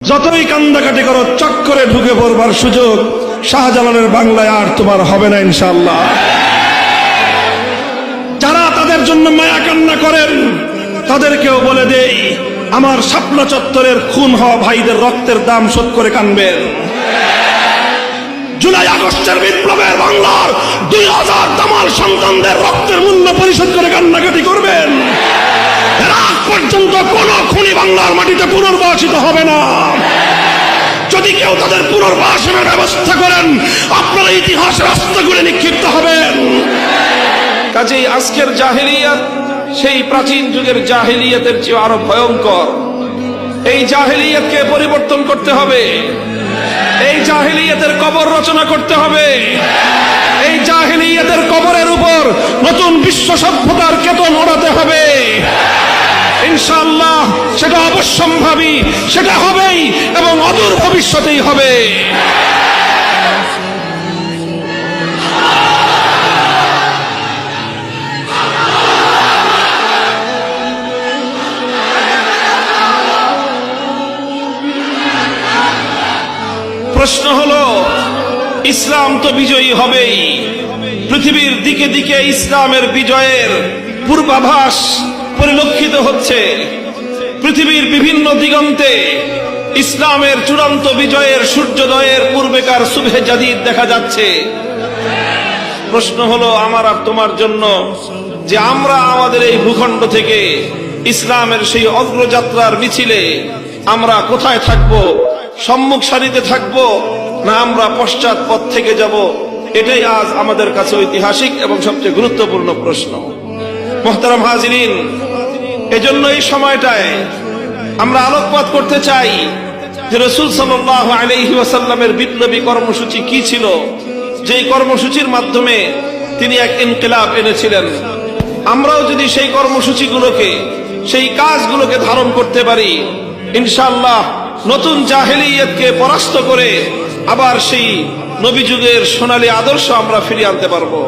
যতই কান্দাকাটি করো চক্করে ঢুকে পড়বার সুযোগ শাহজালালের বাংলায় আর তোমার হবে না ইনশাআল্লাহ। যারা তাদের জন্য মায়া কান্না করেন তাদেরকেও বলে দেই, আমার শাপলা চত্বরের খুন হওয়া ভাইদের রক্তের দাম শোধ করে কানবেন। জুলাই আগস্টের বিপ্লবের বাংলার 2000 দামাল সন্তানদের রক্তের মূল্য পরিশোধ করে কান্নাকাটি করবেন। এর আগ পর্যন্ত কোন খুনি বাংলার মাটিতে পুনর্বাসিত হবে না। যদি কেউ তাদের পুনর্বাসনের ব্যবস্থা করেন, আপনারা ইতিহাস রাস্তাগুলি নিক্ষিপ্ত হবেন। কাজেই আজকের জাহেলিয়াত সেই প্রাচীন যুগের জাহেলিয়াতের চেয়ে আরো ভয়ঙ্কর। এই জাহেলিয়াতকে পরিবর্তন করতে হবে। এই জাহেলিয়াতের কবর রচনা করতে হবে। এই জাহেলিয়াতের কবরের উপর নতুন বিশ্ব সভ্যতার কেতন ওড়াতে হবে। ইনশাআল্লাহ সেটা অবশ্যম্ভাবী, সেটা হবেই এবং অদূর ভবিষ্যতেই হবে। প্রশ্ন হলো, ইসলাম তো বিজয়ী হবেই। পৃথিবীর দিকে দিকে ইসলামের বিজয়ের পূর্বাভাস পরিলক্ষিত হচ্ছে। পৃথিবীর বিভিন্ন দিগন্তে ইসলামের চূড়ান্ত বিজয়ের সূর্যোদয়ের পূর্বেকার সুবহে জাদিদ দেখা যাচ্ছে। প্রশ্ন হলো আমার আর তোমার জন্য যে আমরা আমাদের এই ভূখণ্ড থেকে ইসলামের সেই অগ্রযাত্রার মিছিলে আমরা কোথায় থাকবো? সম্মুখ সারিতে থাকবো না আমরা পশ্চাৎ পথ থেকে যাব? এটাই আজ আমাদের কাছে ঐতিহাসিক এবং সবচেয়ে গুরুত্বপূর্ণ প্রশ্ন। মুহতারাম হাজিরিন, এজন্য এই সময়টায় আমরা আলোকপাত করতে চাই যে রাসূল সাল্লাল্লাহু আলাইহি ওয়াসাল্লামের বিপ্লবী কর্মসূচি কি ছিল, যেই কর্মসূচির মাধ্যমে তিনি এক ইনকিলাব এনেছিলেন। আমরাও যদি সেই কর্মসূচিগুলোকে, সেই কাজগুলোকে ধারণ করতে পারি, ইনশাআল্লাহ নতুন জাহেলিয়াতকে পরাস্ত করে আবার সেই নবী যুগের সোনালী আদর্শ আমরা ফিরিয়ে আনতে পারবো।